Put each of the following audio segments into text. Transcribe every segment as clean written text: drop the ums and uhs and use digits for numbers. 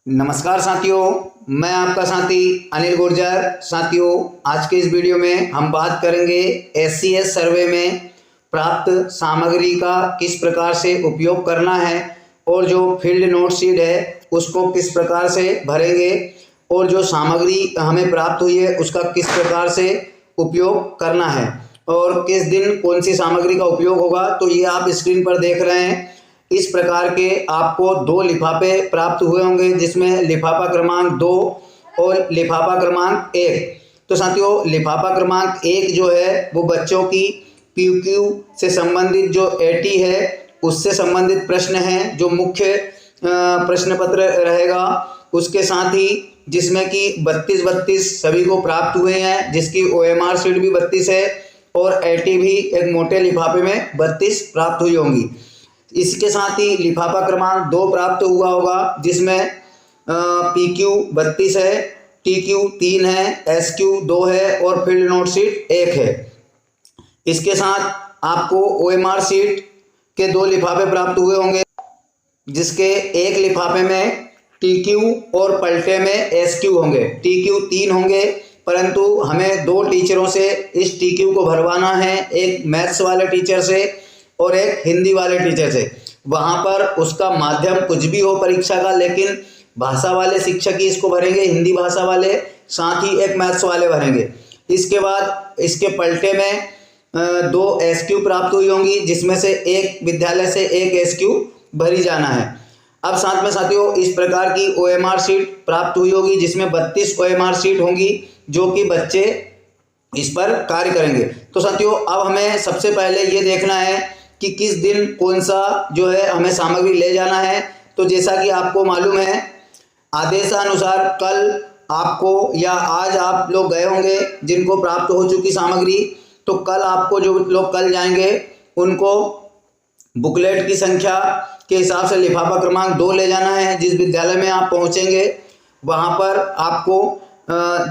नमस्कार साथियों, मैं आपका साथी अनिल गुर्जर। साथियों, आज के इस वीडियो में हम बात करेंगे एससीएस सर्वे में प्राप्त सामग्री का किस प्रकार से उपयोग करना है और जो फील्ड नोट शीट है उसको किस प्रकार से भरेंगे और जो सामग्री हमें प्राप्त हुई है उसका किस प्रकार से उपयोग करना है और किस दिन कौन सी सामग्री का उपयोग होगा। तो ये आप स्क्रीन पर देख रहे हैं। इस प्रकार के आपको दो लिफाफे प्राप्त हुए होंगे, जिसमें लिफाफा क्रमांक 2 और लिफाफा क्रमांक 1। तो साथियों, लिफाफा क्रमांक 1 जो है वो बच्चों की पीक्यू से संबंधित जो एटी है उससे संबंधित प्रश्न हैं, जो मुख्य प्रश्न पत्र रहेगा। उसके साथ ही जिसमें कि 32 सभी को प्राप्त हुए हैं, जिसकी ओएमआर शीट भी 32 है और एटी भी एक मोटे लिफाफे में 32 प्राप्त हुई होंगी। इसके साथ ही लिफाफा क्रमांक 2 प्राप्त हुआ होगा, जिसमें पीक्यू 32 है, टीक्यू 3 है, एसक्यू 2 है और फील्ड नोट शीट 1 है। इसके साथ आपको ओएमआर शीट के 2 लिफाफे प्राप्त हुए होंगे, जिसके एक लिफाफे में टीक्यू और पलटे में एसक्यू होंगे। टीक्यू 3 होंगे, परंतु हमें 2 टीचरों से इस टीक्यू को भरवाना है, एक मैथ्स वाले टीचर से और एक हिंदी वाले टीचर से। वहां पर उसका माध्यम कुछ भी हो परीक्षा का, लेकिन भाषा वाले शिक्षक ही इसको भरेंगे, हिंदी भाषा वाले, साथ ही एक मैथ्स वाले भरेंगे। इसके बाद इसके पलटे में 2 एसक्यू प्राप्त हुई होंगी, जिसमें से एक विद्यालय से एक एसक्यू भरी जाना है। अब साथ में साथियों, इस प्रकार की ओएमआर शीट प्राप्त हुई होगी, जिसमें 32 ओएमआर शीट होंगी, जो कि बच्चे इस पर कार्य करेंगे। तो साथियों, अब हमें सबसे पहले ये देखना है कि किस दिन कौन सा जो है हमें सामग्री ले जाना है। तो जैसा कि आपको मालूम है, आदेशानुसार कल आपको या आज आप लोग गए होंगे जिनको प्राप्त हो चुकी सामग्री, तो कल आपको जो लोग कल जाएंगे उनको बुकलेट की संख्या के हिसाब से लिफाफा क्रमांक 2 ले जाना है। जिस विद्यालय में आप पहुंचेंगे वहां पर आपको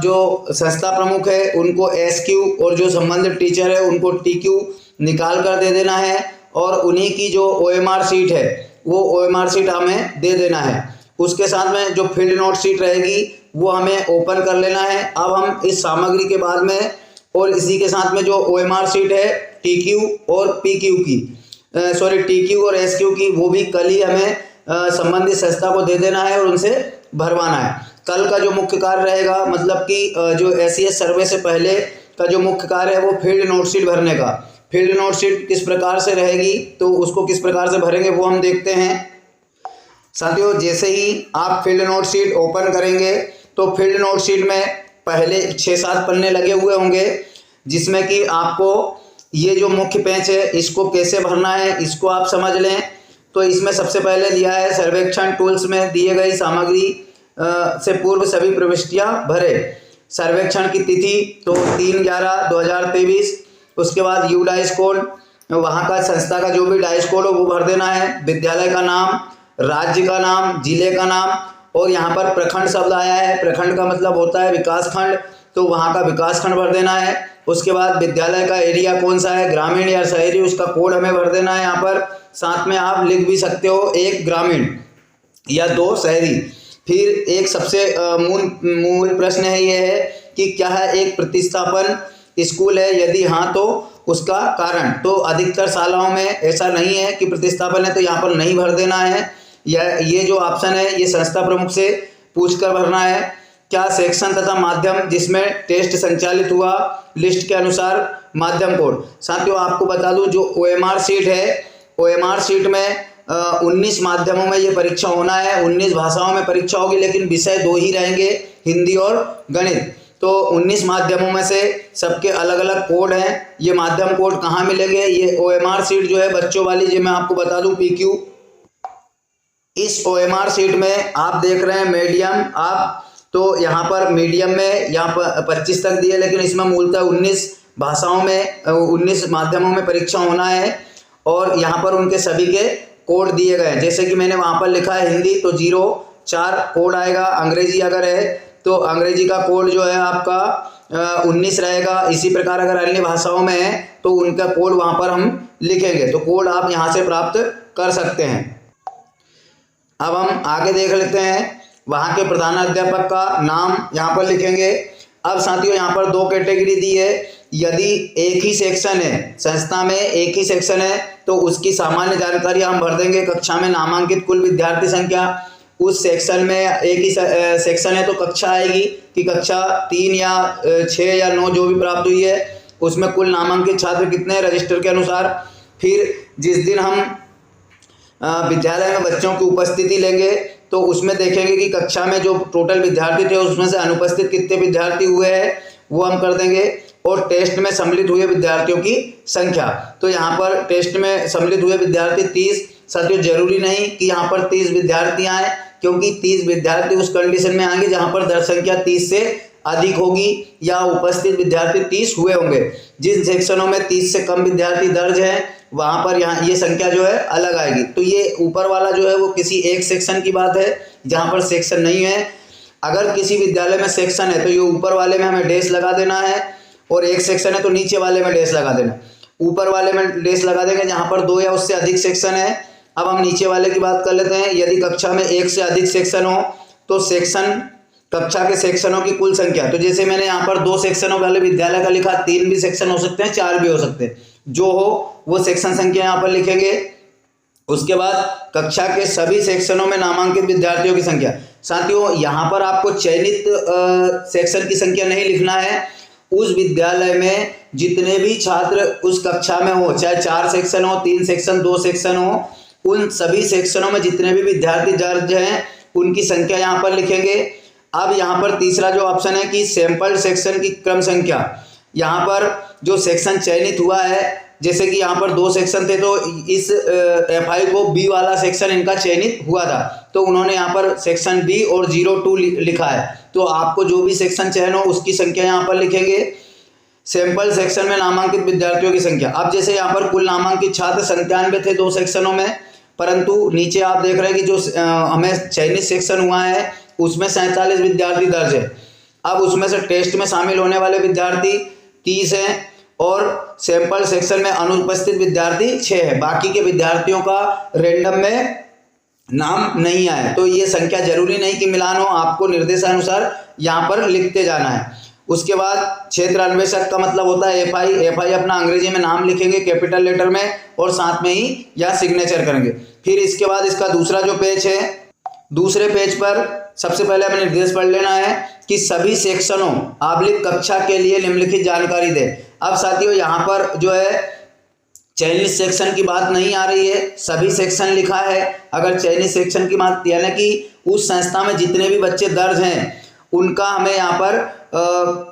जो संस्था प्रमुख है उनको एसक्यू और जो संबंधित टीचर है उनको टीक्यू निकाल कर दे देना है और उन्हीं की जो ओएमआर शीट है वो ओएमआर शीट हमें दे देना है। उसके साथ में जो फील्ड नोट शीट रहेगी वो हमें ओपन कर लेना है। अब हम इस सामग्री के बाद में और इसी के साथ में जो ओएमआर शीट है टीक्यू और पीक्यू की टीक्यू और एसक्यू की, वो भी कल ही हमें संबंधित संस्था को दे देना है और उनसे भरवाना है। कल का जो मुख्य कार्य रहेगा, मतलब कि जो एससीएस सर्वे से पहले का जो मुख्य कार्य है वो फील्ड नोट शीट भरने का। फील्ड नोट शीट किस प्रकार से रहेगी तो उसको किस प्रकार से भरेंगे वो हम देखते हैं। साथियों, जैसे ही आप फील्ड नोट शीट ओपन करेंगे तो फील्ड नोट शीट में पहले 6-7 पन्ने लगे हुए होंगे, जिसमें कि आपको ये जो मुख्य पेज है इसको कैसे भरना है इसको आप समझ लें। तो इसमें सबसे पहले दिया है सर्वेक्षण टूल्स में दिए गई सामग्री से पूर्व सभी प्रविष्टियां भरे। सर्वेक्षण की तिथि तो 3/11/2023। उसके बाद यू डाइस कोड, वहाँ का संस्था का जो भी डाइस कोड हो वो भर देना है। विद्यालय का नाम, राज्य का नाम, जिले का नाम और यहाँ पर प्रखंड शब्द आया है। प्रखंड का मतलब होता है विकास खंड, तो वहाँ का विकास खंड भर देना है। उसके बाद विद्यालय का एरिया कौन सा है, ग्रामीण या शहरी, उसका कोड हमें भर देना है। यहाँ पर साथ में आप लिख भी सकते हो 1 ग्रामीण या 2 शहरी। फिर एक सबसे मूल प्रश्न है ये है कि क्या है एक प्रतिस्थापन स्कूल है, यदि हाँ तो उसका कारण। तो अधिकतर शालाओं में ऐसा नहीं है कि प्रतिस्थापन है, तो यहाँ पर नहीं भर देना है। या ये जो ऑप्शन है ये संस्था प्रमुख से पूछकर भरना है। क्या सेक्शन तथा माध्यम जिसमें टेस्ट संचालित हुआ, लिस्ट के अनुसार माध्यम कोड। साथियों, आपको बता दूं जो ओएमआर शीट है, ओएमआर शीट में 19 माध्यमों में ये परीक्षा होना है, 19 भाषाओं में परीक्षा होगी, लेकिन विषय 2 ही रहेंगे, हिंदी और गणित। तो 19 माध्यमों में से सबके अलग अलग कोड हैं। ये माध्यम कोड कहाँ मिलेंगे, ये ओएमआर शीट जो है बच्चों वाली, जो मैं आपको बता दूं पीक्यू, इस ओएमआर शीट में आप देख रहे हैं मीडियम। आप तो यहाँ पर मीडियम में यहाँ पर 25 तक दिए, लेकिन इसमें मूलतः 19 भाषाओं में 19 माध्यमों में परीक्षा होना है और यहाँ पर उनके सभी के कोड दिए गए हैं। जैसे कि मैंने वहाँ पर लिखा है हिंदी तो 04 कोड आएगा, अंग्रेजी अगर है तो अंग्रेजी का कोड जो है आपका 19 रहेगा। इसी प्रकार अगर अन्य भाषाओं में है तो उनका कोड वहाँ पर हम लिखेंगे, तो कोड आप यहाँ से प्राप्त कर सकते हैं। अब हम आगे देख लेते हैं वहाँ के प्रधानाध्यापक का नाम यहाँ पर लिखेंगे। अब साथियों यहाँ पर दो कैटेगरी दी है। यदि एक ही सेक्शन है, संस्था में एक ही सेक्शन है, तो उसकी सामान्य जानकारी हम भर देंगे। कक्षा में नामांकित कुल विद्यार्थी संख्या, उस सेक्शन में एक ही सेक्शन है तो कक्षा आएगी कि कक्षा 3 या 6 या 9 जो भी प्राप्त हुई है, उसमें कुल नामांकित छात्र कितने हैं रजिस्टर के अनुसार। फिर जिस दिन हम विद्यालय में बच्चों की उपस्थिति लेंगे तो उसमें देखेंगे कि कक्षा में जो टोटल विद्यार्थी थे उसमें से अनुपस्थित कितने विद्यार्थी हुए हैं, वो हम कर देंगे। और टेस्ट में सम्मिलित हुए विद्यार्थियों की संख्या, तो यहाँ पर टेस्ट में सम्मिलित हुए विद्यार्थी 30। साथियों जरूरी नहीं कि यहाँ पर 30 विद्यार्थी आए, क्योंकि 30 विद्यार्थी उस कंडीशन में आएंगे जहाँ पर दर्ज संख्या 30 से अधिक होगी या उपस्थित विद्यार्थी 30 हुए होंगे। जिन सेक्शनों में 30 से कम विद्यार्थी दर्ज हैं वहाँ पर यहाँ ये संख्या जो है अलग आएगी। तो ये ऊपर वाला जो है वो किसी एक सेक्शन की बात है जहाँ पर सेक्शन नहीं है। अगर किसी विद्यालय में सेक्शन है तो ये ऊपर वाले में हमें डैश लगा देना है, और एक सेक्शन है तो नीचे वाले में डैश लगा देना। ऊपर वाले में डैश लगा देंगे जहाँ पर 2 या उससे अधिक सेक्शन है। अब हम नीचे वाले की बात कर लेते हैं। यदि कक्षा में 1 से अधिक सेक्शन हो तो सेक्शन, कक्षा के सेक्शनों की कुल संख्या, तो जैसे मैंने यहाँ पर 2 सेक्शनों वाले विद्यालय का लिखा, 3 भी सेक्शन हो सकते हैं, 4 भी हो सकते हैं, जो हो वो सेक्शन संख्या यहाँ पर लिखेंगे। उसके बाद कक्षा के सभी सेक्शनों में नामांकित विद्यार्थियों की संख्या। साथियों यहाँ पर आपको चयनित सेक्शन की संख्या नहीं लिखना है। उस विद्यालय में जितने भी छात्र उस कक्षा में हो, चाहे 4 सेक्शन हो, 3 सेक्शन, 2 सेक्शन हो, उन सभी सेक्शनों में जितने भी विद्यार्थी दर्ज हैं उनकी संख्या यहाँ पर लिखेंगे। अब यहाँ पर तीसरा जो ऑप्शन है कि सैंपल सेक्शन की क्रम संख्या, यहाँ पर जो सेक्शन चयनित हुआ है, जैसे कि यहाँ पर 2 सेक्शन थे तो इस FI को बी वाला सेक्शन इनका चयनित हुआ था, तो उन्होंने यहाँ पर सेक्शन बी और 02 लिखा है। तो आपको जो भी सेक्शन चयन हो उसकी संख्या यहाँ पर लिखेंगे। सैंपल सेक्शन में नामांकित विद्यार्थियों की संख्या, अब जैसे यहाँ पर कुल नामांकित छात्र 97 थे 2 सेक्शनों में, परंतु नीचे आप देख रहे हैं कि जो हमें चयनित सेक्शन हुआ है उसमें 47 विद्यार्थी दर्ज है। अब उसमें से टेस्ट में शामिल होने वाले विद्यार्थी 30 हैं और सैंपल सेक्शन में अनुपस्थित विद्यार्थी 6 है। बाकी के विद्यार्थियों का रैंडम में नाम नहीं आया, तो ये संख्या जरूरी नहीं कि मिलान हो, आपको निर्देशानुसार यहाँ पर लिखते जाना है। उसके बाद क्षेत्र अन्वेषक का मतलब होता है FI अपना अंग्रेजी में नाम लिखेंगे कैपिटल लेटर में और साथ में ही यहाँ सिग्नेचर करेंगे। फिर इसके बाद इसका दूसरा जो पेज है, दूसरे पेज पर सबसे पहले हमें निर्देश पढ़ लेना है कि सभी सेक्शनों आबलिक कक्षा के लिए निम्नलिखित जानकारी दे। अब साथियों यहाँ पर जो है चयनित सेक्शन की बात नहीं आ रही है, सभी सेक्शन लिखा है। अगर चयनित सेक्शन की बात यानी कि उस संस्था में जितने भी बच्चे दर्ज हैं उनका हमें यहाँ पर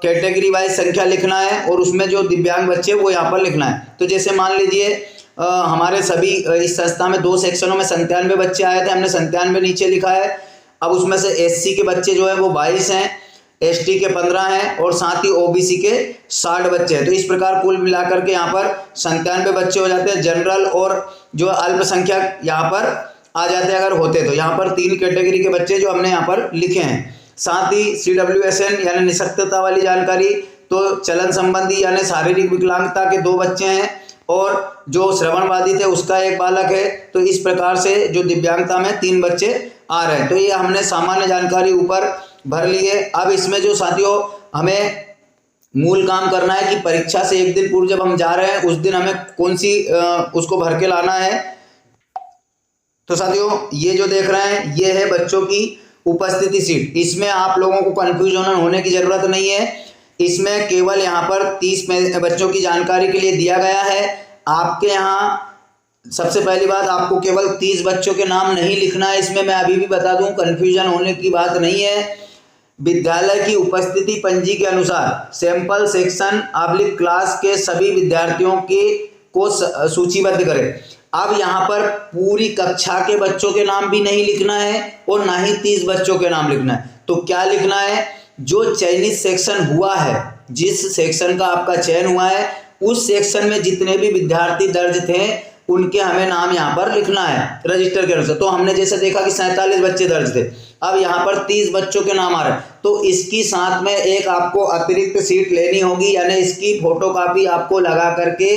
कैटेगरी वाइज संख्या लिखना है और उसमें जो दिव्यांग बच्चे वो यहाँ पर लिखना है। तो जैसे मान लीजिए हमारे सभी इस संस्था में 2 सेक्शनों में 97 बच्चे आए थे, हमने 97 नीचे लिखा है। अब उसमें से SC के बच्चे जो है वो 22 हैं, ST के 15 हैं और साथ ही OBC के 60 बच्चे हैं। तो इस प्रकार कुल मिलाकर के यहाँ पर 97 बच्चे हो जाते हैं। जनरल और जो अल्पसंख्यक यहाँ पर आ जाते हैं अगर होते तो। यहाँ पर 3 कैटेगरी के बच्चे जो हमने यहाँ पर लिखे हैं। साथ ही CWSN यानी निःशक्तता वाली जानकारी, तो चलन संबंधी यानी शारीरिक विकलांगता के 2 बच्चे हैं और जो श्रवण बाधित है उसका 1 बालक है। तो इस प्रकार से जो दिव्यांगता में 3 बच्चे आ रहे हैं। तो ये हमने सामान्य जानकारी ऊपर भर ली है। अब इसमें जो साथियों हमें मूल काम करना है कि परीक्षा से 1 दिन पूर्व जब हम जा रहे हैं उस दिन हमें कौन सी उसको भर के लाना है। तो साथियों ये जो देख रहे हैं ये है बच्चों की उपस्थिति सीट। इसमें आप लोगों को कंफ्यूजन होने की जरूरत नहीं है। इसमें केवल यहाँ पर 30 बच्चों की जानकारी के लिए दिया गया है। आपके यहाँ सबसे पहली बात, आपको केवल 30 बच्चों के नाम नहीं लिखना है। इसमें मैं अभी भी बता दूं, कंफ्यूजन होने की बात नहीं है। विद्यालय की उपस्थिति पंजी के अनुसार सैंपल सेक्शन आबलिक क्लास के सभी विद्यार्थियों को सूचीबद्ध करें। अब यहाँ पर पूरी कक्षा के बच्चों के नाम भी नहीं लिखना है और ना ही 30 बच्चों के नाम लिखना है। तो क्या लिखना है, जो चयनित सेक्शन हुआ है, जिस सेक्शन का आपका चयन हुआ है उस सेक्शन में जितने भी विद्यार्थी दर्ज थे उनके हमें नाम यहाँ पर लिखना है रजिस्टर के अनुसार। तो हमने जैसे देखा कि 47 बच्चे दर्ज थे, अब यहाँ पर 30 बच्चों के नाम आ रहे हैं, तो इसकी साथ में एक आपको अतिरिक्त सीट लेनी होगी, यानी इसकी फोटोकॉपी आपको लगा करके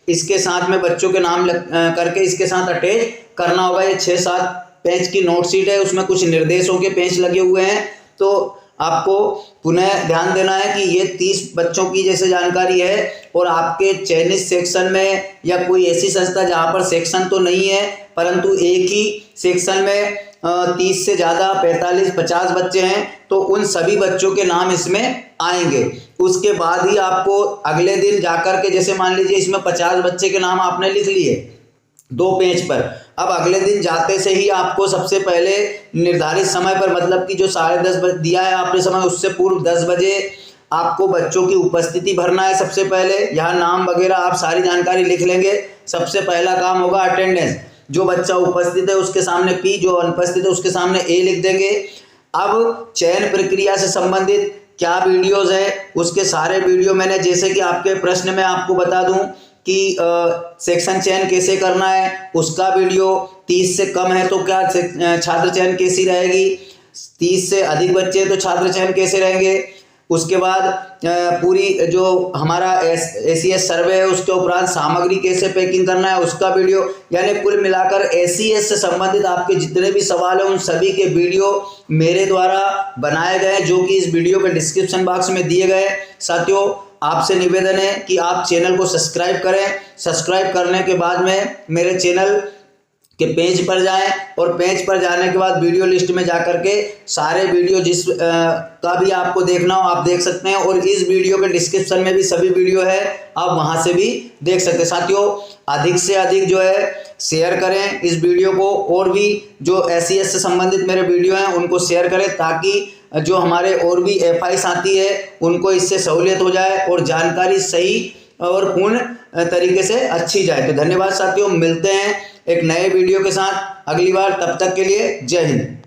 इसके साथ में बच्चों के नाम करके इसके साथ अटैच करना होगा। ये 6-7 पेज की नोटशीट है, उसमें कुछ निर्देशों के पेज लगे हुए हैं। तो आपको पुनः ध्यान देना है कि ये 30 बच्चों की जैसे जानकारी है, और आपके चयनित सेक्शन में या कोई ऐसी संस्था जहाँ पर सेक्शन तो नहीं है परंतु एक ही सेक्शन में 30 से ज़्यादा 45-50 बच्चे हैं, तो उन सभी बच्चों के नाम इसमें आएंगे। उसके बाद ही आपको अगले दिन जाकर के, जैसे मान लीजिए इसमें 50 बच्चे के नाम आपने लिख लिए 2 पेज पर, अब अगले दिन जाते से ही आपको सबसे पहले निर्धारित समय पर, मतलब कि जो 10:30 बजे दिया है आपने समय, उससे पूर्व 10 बजे आपको बच्चों की उपस्थिति भरना है। सबसे पहले यहाँ नाम वगैरह आप सारी जानकारी लिख लेंगे। सबसे पहला काम होगा अटेंडेंस, जो बच्चा उपस्थित है उसके सामने P, जो अनुपस्थित है उसके सामने A लिख देंगे। अब चयन प्रक्रिया से संबंधित क्या वीडियोज है, उसके सारे वीडियो मैंने, जैसे कि आपके प्रश्न में आपको बता दूं कि सेक्शन चयन कैसे करना है, उसका वीडियो 30 से कम है तो क्या छात्र चयन कैसी रहेगी, 30 से अधिक बच्चे तो छात्र चयन कैसे रहेंगे, उसके बाद पूरी जो हमारा एसीएस सर्वे है उसके उपरांत सामग्री कैसे पैकिंग करना है उसका वीडियो, यानी कुल मिलाकर एसीएस से संबंधित आपके जितने भी सवाल हैं उन सभी के वीडियो मेरे द्वारा बनाए गए, जो कि इस वीडियो के डिस्क्रिप्शन बॉक्स में दिए गए। साथियों, आपसे निवेदन है कि आप चैनल को सब्सक्राइब करें। सब्सक्राइब करने के बाद में मेरे चैनल के पेज पर जाएं, और पेज पर जाने के बाद वीडियो लिस्ट में जाकर के सारे वीडियो जिस का भी आपको देखना हो आप देख सकते हैं, और इस वीडियो के डिस्क्रिप्शन में भी सभी वीडियो है, आप वहां से भी देख सकते हैं। साथियों, अधिक से अधिक जो है शेयर करें इस वीडियो को, और भी जो एसीएस से संबंधित मेरे वीडियो हैं उनको शेयर करें, ताकि जो हमारे और भी एफआई साथी है उनको इससे सहूलियत हो जाए और जानकारी सही और पूर्ण तरीके से अच्छी जाए। तो धन्यवाद साथियों, मिलते हैं एक नए वीडियो के साथ अगली बार, तब तक के लिए जय हिंद।